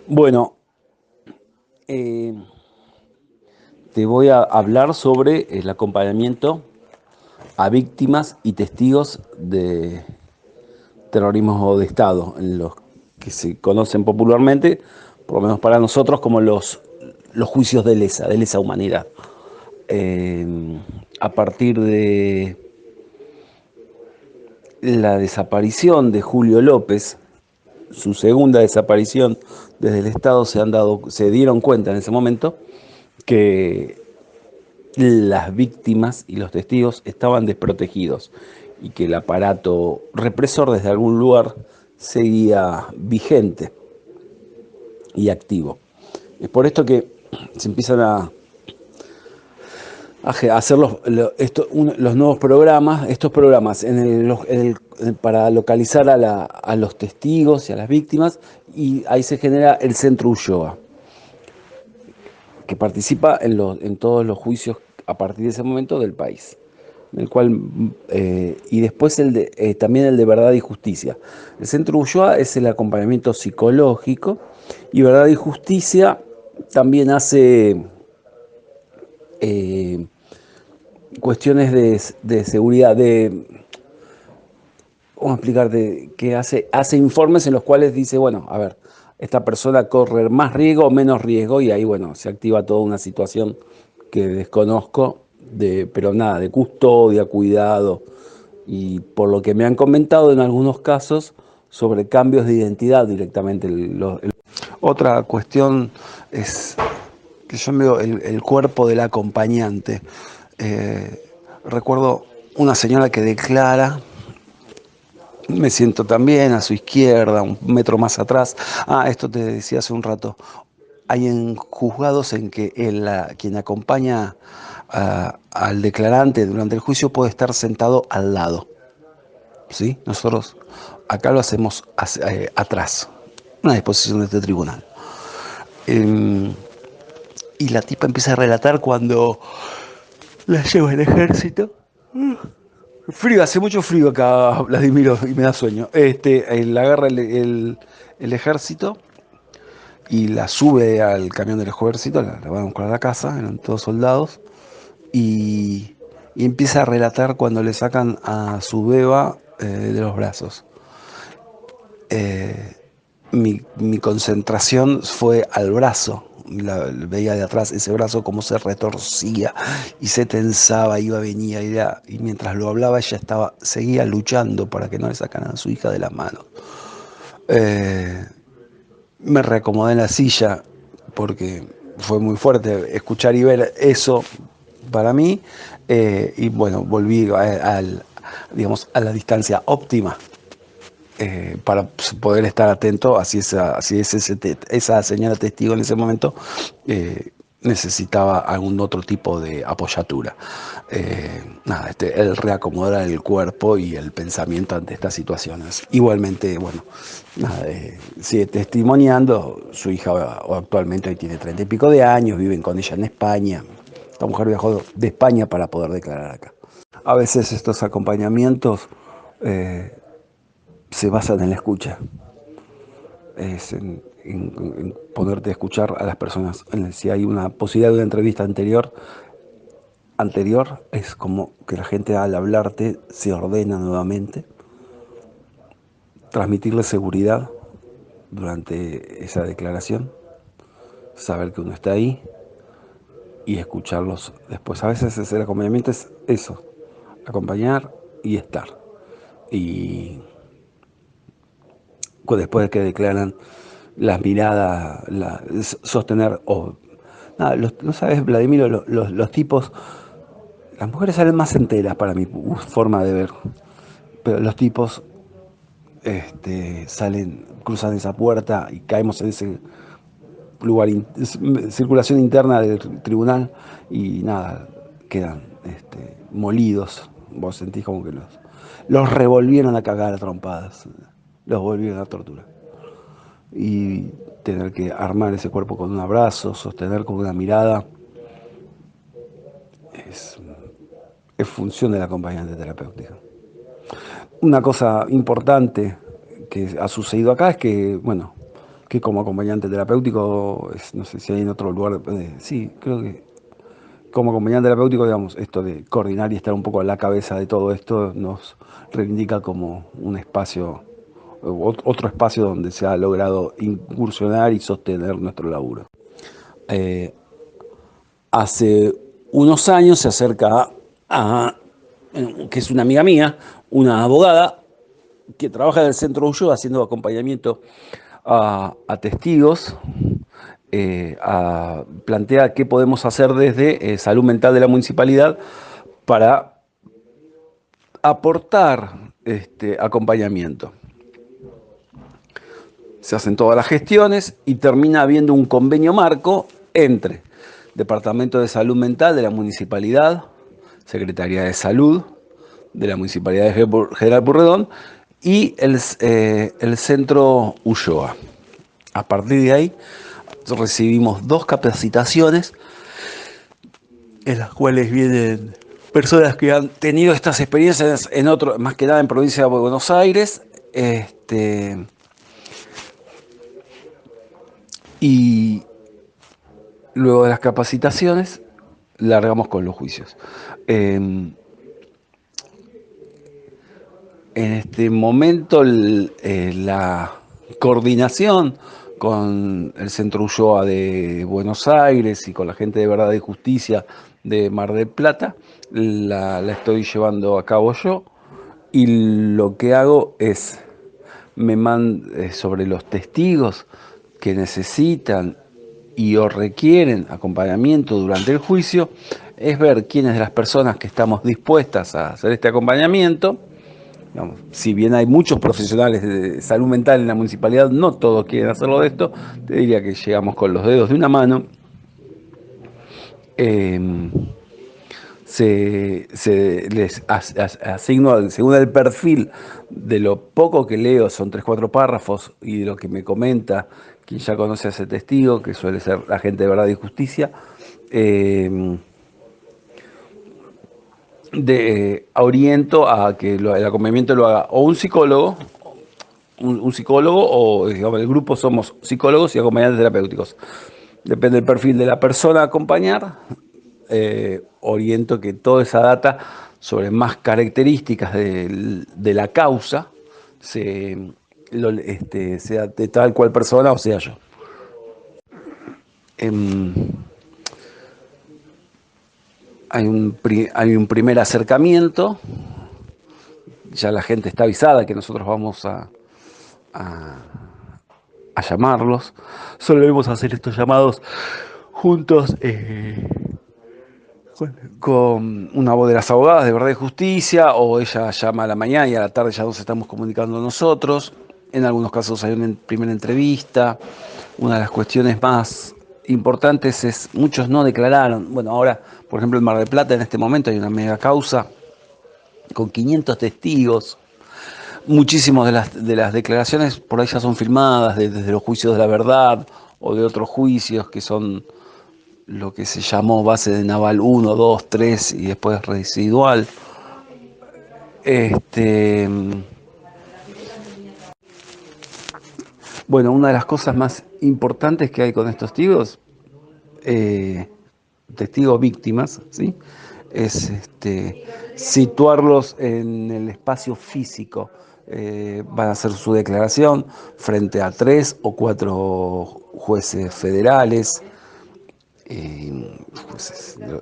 Bueno, eh, te voy a hablar sobre el acompañamiento a víctimas y testigos de terrorismo de Estado, en los que se conocen popularmente, por lo menos para nosotros, como los juicios de lesa humanidad. Eh, a partir de la desaparición de Julio López, su segunda desaparición desde el Estado, se dieron cuenta en ese momento que las víctimas y los testigos estaban desprotegidos y que el aparato represor desde algún lugar seguía vigente y activo. Es por esto que se empiezan a hacer los nuevos programas, estos programas para localizar a los testigos y a las víctimas, y ahí se genera el Centro Ulloa, que participa en todos los juicios a partir de ese momento del país. El cual, y después también el de Verdad y Justicia. El Centro Ulloa es el acompañamiento psicológico, y Verdad y Justicia también hace eh, cuestiones de seguridad, vamos a explicarte, que hace informes en los cuales dice, bueno, a ver, esta persona corre más riesgo o menos riesgo, y ahí, bueno, se activa toda una situación que desconozco, pero nada, de custodia, cuidado, y por lo que me han comentado en algunos casos, sobre cambios de identidad directamente. Otra cuestión es que yo veo el cuerpo del acompañante. Eh, Recuerdo una señora que declara: me siento también a su izquierda, un metro más atrás. Esto te decía hace un rato. Hay en juzgados en que quien acompaña al declarante durante el juicio puede estar sentado al lado. ¿Sí? Nosotros acá lo hacemos atrás, una disposición de este tribunal. Eh, y la tipa empieza a relatar cuando la lleva el ejército. Frío, hace mucho frío acá, Vladimiro, y me da sueño. La agarra el ejército y la sube al camión del ejército, la van a buscar a la casa, eran todos soldados, y, y empieza a relatar cuando le sacan a su beba de los brazos. Eh, mi concentración fue al brazo. Veía de atrás ese brazo como se retorcía y se tensaba, iba, venía, y mientras lo hablaba ella seguía luchando para que no le sacaran a su hija de las manos. Eh, Me reacomodé en la silla porque fue muy fuerte escuchar y ver eso para mí, y bueno, volví digamos, a la distancia óptima, para poder estar atento a si esa señora testigo en ese momento necesitaba algún otro tipo de apoyatura. Nada, el reacomodar el cuerpo y el pensamiento ante estas situaciones. Igualmente, bueno, nada, sigue testimoniando. Su hija actualmente hoy tiene 30 y pico de años, viven con ella en España. Esta mujer viajó de España para poder declarar acá. A veces estos acompañamientos se basan en la escucha, es en ponerte a escuchar a las personas. Si hay una posibilidad de una entrevista anterior, es como que la gente, al hablarte, se ordena nuevamente, transmitirle seguridad durante esa declaración, saber que uno está ahí y escucarlos después. A veces el acompañamiento es eso, acompañar y estar. Y después de que declaran, las miradas, sostener, nada, no sabes, Vladimiro, los tipos, las mujeres salen más enteras para mi forma de ver, pero los tipos salen, cruzan esa puerta y caemos en ese lugar, circulación interna del tribunal, y nada, quedan molidos. Vos sentís como que los revolvieron a cagar a trompadas, los volvieron a torturar. Y tener que armar ese cuerpo con un abrazo, sostener con una mirada, es, es función del acompañante terapéutico. Una cosa importante que ha sucedido acá es que, bueno, que como acompañante terapéutico, no sé si hay en otro lugar, sí, creo que como acompañante terapéutico, digamos, esto de coordinar y estar un poco a la cabeza de todo esto nos reivindica como un espacio, otro espacio donde se ha logrado incursionar y sostener nuestro laburo. Eh, Hace unos años se acerca que es una amiga mía, una abogada que trabaja en el Centro Ulloa haciendo acompañamiento a testigos, plantea qué podemos hacer desde salud mental de la municipalidad para aportar acompañamiento. Se hacen todas las gestiones y termina habiendo un convenio marco entre Departamento de Salud Mental de la Municipalidad, Secretaría de Salud de la Municipalidad de General Pueyrredón y el Centro Ulloa. A partir de ahí recibimos 2 capacitaciones en las cuales vienen personas que han tenido estas experiencias en otro, más que nada en provincia de Buenos Aires, y luego de las capacitaciones largamos con los juicios. En este momento la coordinación con el Centro Ulloa de Buenos Aires y con la gente de Verdad y Justicia de Mar del Plata la estoy llevando a cabo yo, y lo que hago es sobre los testigos que necesitan y o requieren acompañamiento durante el juicio, es ver quiénes de las personas que estamos dispuestas a hacer este acompañamiento. Digamos, si bien hay muchos profesionales de salud mental en la municipalidad, no todos quieren hacerlo de esto. Te diría que llegamos con los dedos de una mano. Se les asigno, según el perfil de lo poco que leo, son 3-4 párrafos, y de lo que me comenta quien ya conoce a ese testigo, que suele ser la gente de Verdad y Justicia, oriento a que el acompañamiento lo haga o un psicólogo, un psicólogo, o digamos, el grupo somos psicólogos y acompañantes terapéuticos. Depende del perfil de la persona a acompañar, oriento que toda esa data sobre más características de la causa sea de tal cual persona o sea yo. Hay un primer acercamiento, ya la gente está avisada que nosotros vamos a llamarlos. Solemos hacer estos llamados juntos con una voz de las abogadas de Verdad y Justicia, o ella llama a la mañana y a la tarde ya nos estamos comunicando nosotros. En algunos casos hay una primera entrevista. Una de las cuestiones más importantes es, muchos no declararon. Bueno, ahora, por ejemplo, en Mar del Plata en este momento hay una mega causa con 500 testigos. Muchísimas de las declaraciones por ahí ya son firmadas desde los juicios de la verdad o de otros juicios que son lo que se llamó base de naval 1, 2, 3 y después residual. Bueno, una de las cosas más importantes que hay con estos testigos víctimas, ¿sí? Es situarlos en el espacio físico. Van a hacer su declaración frente a 3 o 4 jueces federales,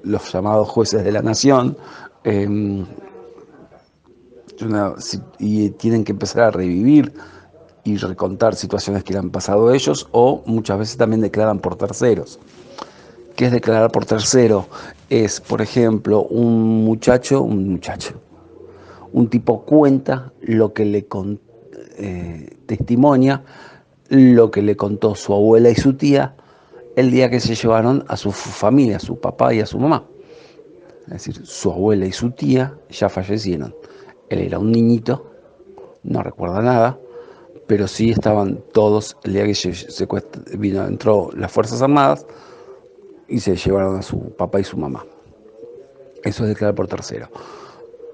los llamados jueces de la nación, y tienen que empezar a revivir y recontar situaciones que le han pasado a ellos, o muchas veces también declaran por terceros. ¿Qué es declarar por tercero? Es, por ejemplo, un tipo cuenta lo que testimonia lo que le contó su abuela y su tía el día que se llevaron a su familia, a su papá y a su mamá. Es decir, su abuela y su tía ya fallecieron. Él era un niñito, no recuerda nada, pero sí estaban todos el día que entró las Fuerzas Armadas y se llevaron a su papá y su mamá. Eso es declarar por tercero.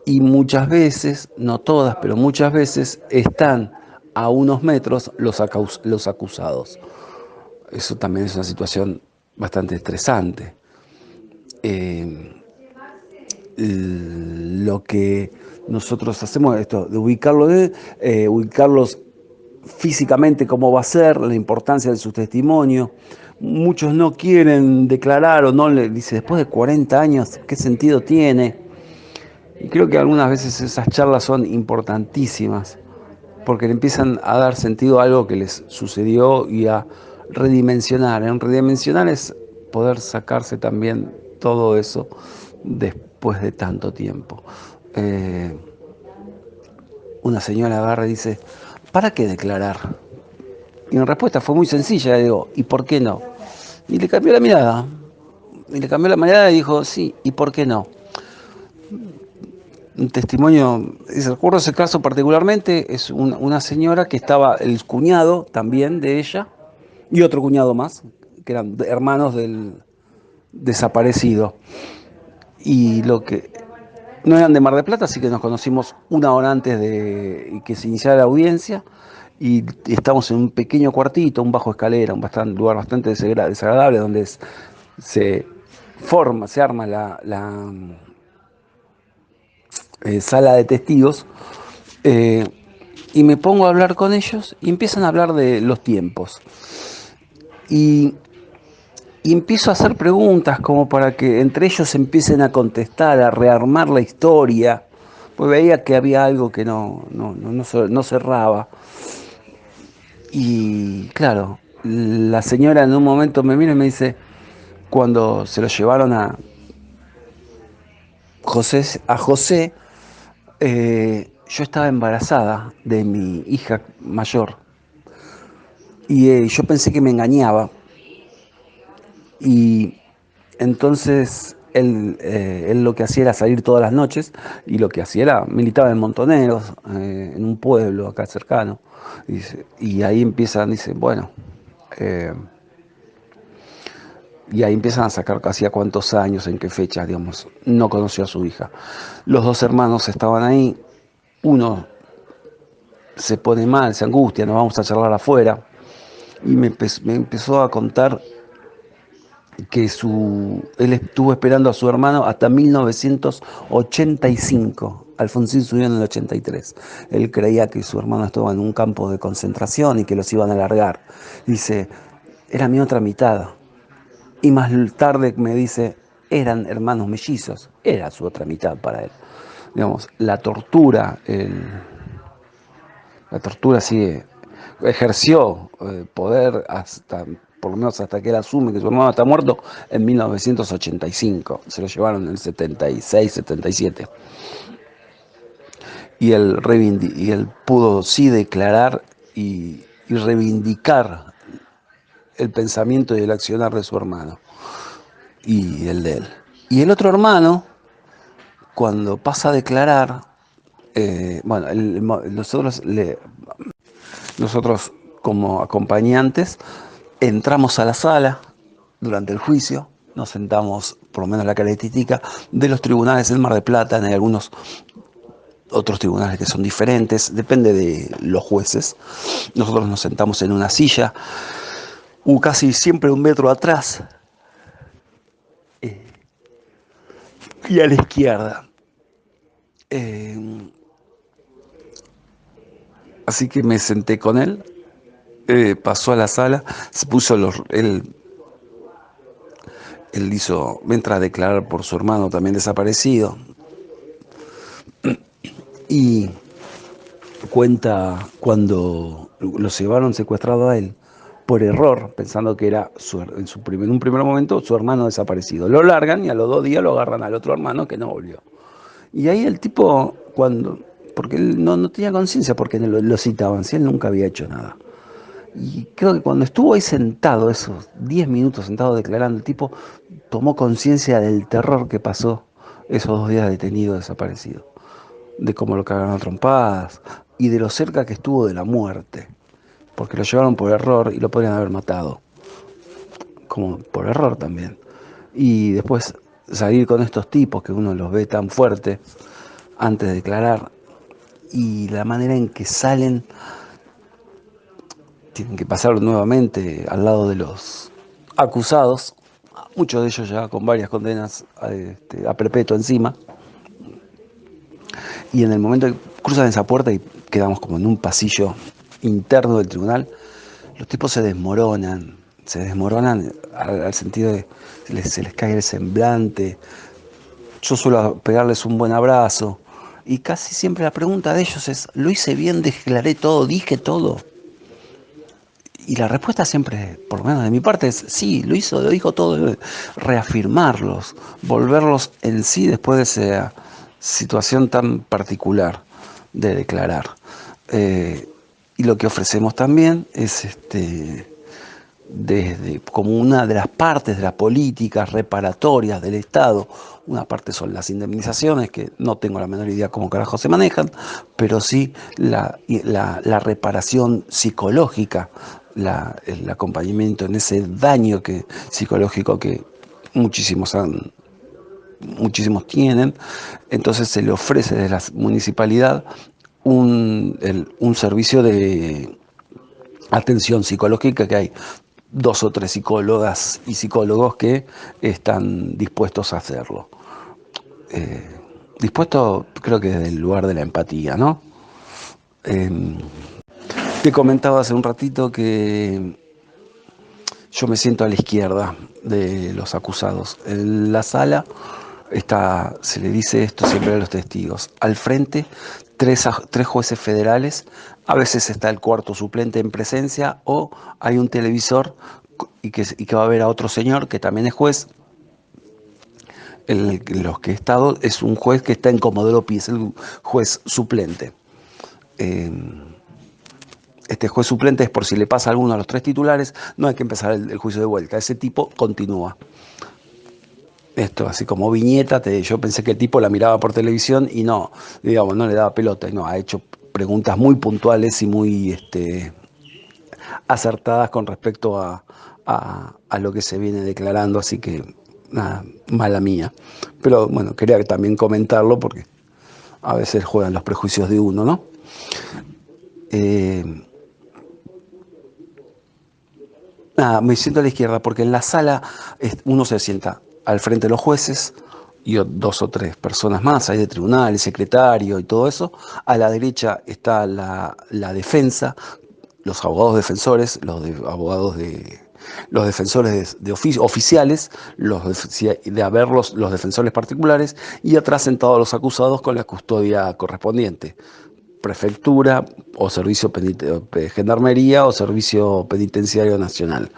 Y muchas veces, no todas, pero muchas veces están a unos metros los acusados. Eso también es una situación bastante estresante. Lo que nosotros hacemos es esto, de ubicarlos físicamente cómo va a ser, la importancia de su testimonio. Muchos no quieren declarar o no le dice, después de 40 años, ¿qué sentido tiene? Y creo que algunas veces esas charlas son importantísimas porque le empiezan a dar sentido a algo que les sucedió y a redimensionar. En redimensionar es poder sacarse también todo eso después de tanto tiempo. Una señora agarra y dice, ¿para qué declarar? Y mi respuesta fue muy sencilla, le digo, ¿y por qué no? Y le cambió la mirada. Y le cambió la mirada y dijo, sí, ¿y por qué no? Un testimonio, recuerdo ese caso particularmente, es una señora que estaba, el cuñado también de ella, y otro cuñado más, que eran hermanos del desaparecido. Y lo que no eran de Mar del Plata, así que nos conocimos una hora antes de que se iniciara la audiencia. Y estamos en un pequeño cuartito, un bajo escalera, un lugar bastante desagradable, donde se arma la sala de testigos. eh, y me pongo a hablar con ellos y empiezan a hablar de los tiempos. Y, y empiezo a hacer preguntas como para que entre ellos empiecen a contestar, a rearmar la historia, pues veía que había algo que no cerraba. Y claro, la señora en un momento me mira y me dice, cuando se lo llevaron a José, yo estaba embarazada de mi hija mayor y yo pensé que me engañaba y entonces él lo que hacía era salir todas las noches y lo que hacía era militaba en Montoneros, en un pueblo acá cercano. Y ahí empiezan, dice, bueno, eh, y ahí empiezan a sacar hacía cuántos años, en qué fecha, digamos, no conoció a su hija. Los dos hermanos estaban ahí, uno se pone mal, se angustia, nos vamos a charlar afuera, y me empezó a contar que él estuvo esperando a su hermano hasta 1985. Alfonsín subió en el 83. Él creía que su hermano estaba en un campo de concentración y que los iban a largar. Dice, era mi otra mitad. Y más tarde me dice, eran hermanos mellizos. Era su otra mitad para él. Digamos, la tortura sigue, ejerció poder hasta, por lo menos hasta que él asume que su hermano está muerto, en 1985. Se lo llevaron en el 76, 77. Y él pudo sí declarar y reivindicar el pensamiento y el accionar de su hermano y el de él. Y el otro hermano, cuando pasa a declarar, bueno, nosotros como acompañantes entramos a la sala durante el juicio, nos sentamos, por lo menos la característica, de los tribunales del Mar del Plata. Hay algunos otros tribunales que son diferentes, depende de los jueces. Nosotros nos sentamos en una silla, casi siempre 1 metro atrás, y a la izquierda. Así que me senté con él, pasó a la sala, se puso él hizo, entra a declarar por su hermano también desaparecido, y cuenta cuando lo llevaron secuestrado a él por error, pensando que era en un primer momento su hermano desaparecido. Lo largan y a los 2 días lo agarran al otro hermano que no volvió. Y ahí el tipo, porque él no tenía conciencia porque lo citaban, si él nunca había hecho nada. Y creo que cuando estuvo ahí sentado, esos 10 minutos sentado declarando, el tipo tomó conciencia del terror que pasó esos 2 días detenido, desaparecido, de cómo lo cagaron a trompadas y de lo cerca que estuvo de la muerte, porque lo llevaron por error y lo podrían haber matado, como por error también. Y después salir con estos tipos que uno los ve tan fuertes antes de declarar y la manera en que salen tienen que pasar nuevamente al lado de los acusados, muchos de ellos ya con varias condenas a perpetua encima. Y en el momento que cruzan esa puerta y quedamos como en un pasillo interno del tribunal, los tipos se desmoronan al sentido de se les cae el semblante. Yo suelo pegarles un buen abrazo y casi siempre la pregunta de ellos es: ¿lo hice bien? ¿Declaré todo? ¿Dije todo? Y la respuesta siempre, por lo menos de mi parte, es sí, lo dijo todo. Reafirmarlos, volverlos en sí después de esa situación tan particular de declarar. Y lo que ofrecemos también es desde como una de las partes de las políticas reparatorias del Estado. Una parte son las indemnizaciones, que no tengo la menor idea cómo carajo se manejan, pero sí la reparación psicológica, el acompañamiento en ese daño psicológico que muchísimos tienen. Entonces se le ofrece desde la municipalidad un servicio de atención psicológica, que hay 2 o 3 psicólogas y psicólogos que están dispuestos a hacerlo. Dispuesto, creo que desde el lugar de la empatía, ¿no? Te comentaba hace un ratito que yo me siento a la izquierda de los acusados. En la sala se le dice esto siempre a los testigos: al frente, 3 jueces federales, a veces está el cuarto suplente en presencia, o hay un televisor y que va a ver a otro señor que también es juez. Los que he estado es un juez que está en Comodoro Pi, es el juez suplente. Este juez suplente es por si le pasa a alguno de los 3 titulares, no hay que empezar el juicio de vuelta, ese tipo continúa. Esto así como viñeta, yo pensé que el tipo la miraba por televisión y no, digamos, no le daba pelota, y no, ha hecho preguntas muy puntuales y muy acertadas con respecto a lo que se viene declarando, así que nada, mala mía. Pero bueno, quería también comentarlo porque a veces juegan los prejuicios de uno, ¿no? Nada, me siento a la izquierda porque en la sala uno se sienta al frente de los jueces y 2 o 3 personas más, hay de tribunal, el secretario y todo eso. A la derecha está la defensa, los abogados defensores, los defensores de oficiales, los defensores particulares, y atrás sentados los acusados con la custodia correspondiente: prefectura o servicio gendarmería o servicio penitenciario nacional.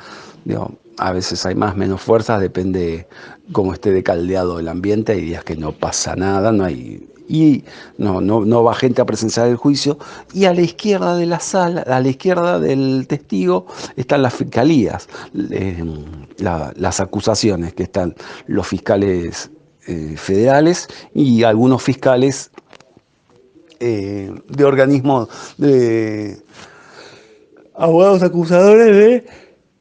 Digo, a veces hay más, menos fuerzas, depende cómo esté de caldeado el ambiente. Hay días que no pasa nada, no va gente a presenciar el juicio. Y a la izquierda de la sala, a la izquierda del testigo, están las fiscalías, las acusaciones, que están los fiscales federales y algunos fiscales de organismos de abogados acusadores de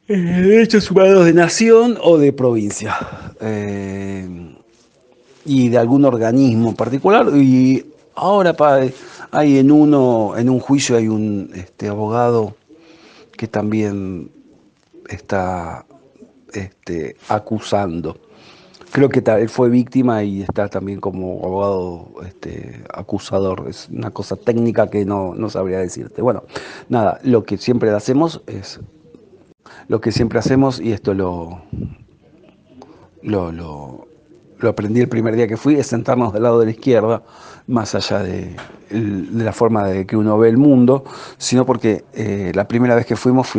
derechos humanos de nación o de provincia, y de algún organismo en particular. Y ahora hay en un juicio hay un abogado que también está acusando. Creo que él fue víctima y está también como abogado acusador. Es una cosa técnica que no sabría decirte. Bueno, nada, lo que siempre hacemos, y esto lo, lo, lo aprendí el primer día que fui, es sentarnos del lado de la izquierda, más allá de la forma de que uno ve el mundo, sino porque la primera vez que fuimos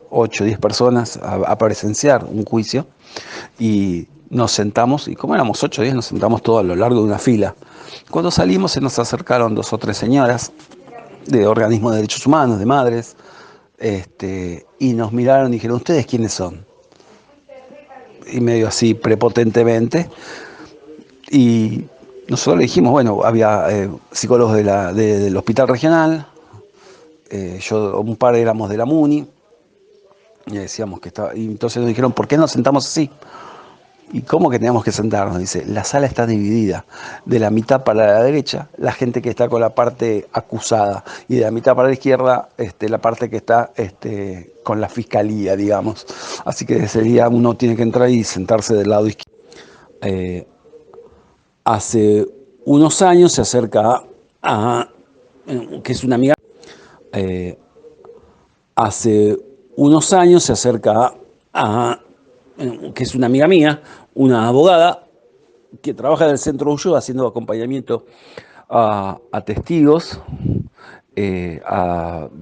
8 o 10 personas a presenciar un juicio, y nos sentamos, y como éramos 8 o 10, nos sentamos todos a lo largo de una fila. Cuando salimos se nos acercaron 2 o 3 señoras de organismos de derechos humanos, de madres, y nos miraron y dijeron: ¿ustedes quiénes son? Y medio así prepotentemente. Y nosotros le dijimos, bueno, había psicólogos del hospital regional, un par éramos de la MUNI, y decíamos que estaba. Y entonces nos dijeron: ¿por qué nos sentamos así? ¿Y cómo que tenemos que sentarnos? Dice, la sala está dividida. De la mitad para la derecha, la gente que está con la parte acusada. Y de la mitad para la izquierda, la parte que está con la fiscalía, digamos. Así que ese día uno tiene que entrar y sentarse del lado izquierdo. Eh, hace unos años se acerca a que es una amiga. Eh, hace unos años se acerca a que es una amiga mía, una abogada que trabaja en el Centro Ulloa haciendo acompañamiento a testigos,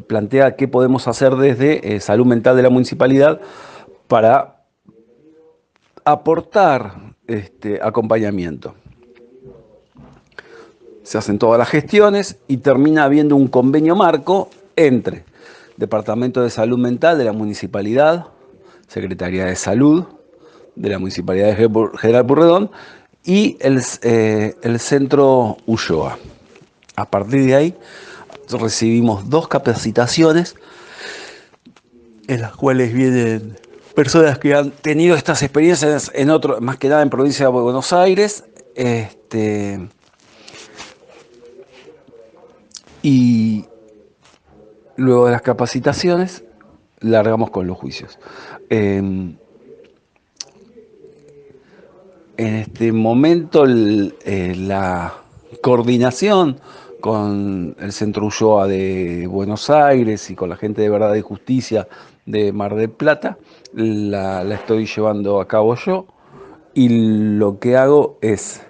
plantea qué podemos hacer desde salud mental de la municipalidad para aportar acompañamiento. Se hacen todas las gestiones y termina habiendo un convenio marco entre Departamento de Salud Mental de la Municipalidad, Secretaría de Salud de la Municipalidad de General Pueyrredón y el Centro Ulloa. A partir de ahí recibimos 2 capacitaciones en las cuales vienen personas que han tenido estas experiencias en otro, más que nada en provincia de Buenos Aires, y luego de las capacitaciones largamos con los juicios. En este momento la coordinación con el Centro Ulloa de Buenos Aires y con la gente de Verdad y Justicia de Mar del Plata la estoy llevando a cabo yo, y lo que hago es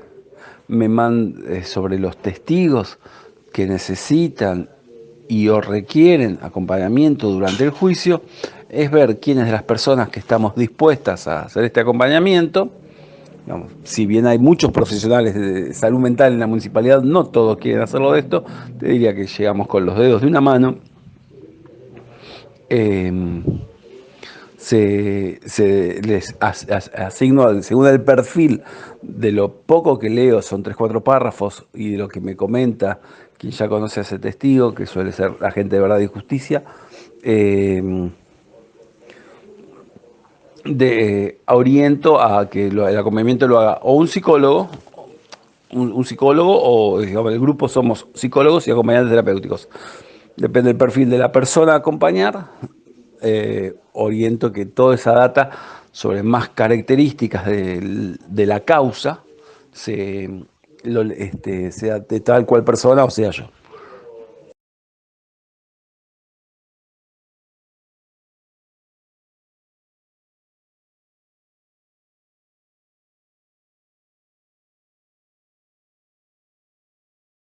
sobre los testigos que necesitan y o requieren acompañamiento durante el juicio, es ver quiénes de las personas que estamos dispuestas a hacer este acompañamiento. Digamos, si bien hay muchos profesionales de salud mental en la municipalidad, no todos quieren hacerlo de esto. Te diría que llegamos con los dedos de una mano. Se les asigno, según el perfil de lo poco que leo, son 3-4 párrafos, y de lo que me comenta quien ya conoce a ese testigo, que suele ser la gente de Verdad y Justicia, oriento a que el acompañamiento lo haga o un psicólogo, un psicólogo, o digamos, el grupo somos psicólogos y acompañantes terapéuticos. Depende del perfil de la persona a acompañar. Oriento que toda esa data sobre más características de la causa sea de tal cual persona o sea yo.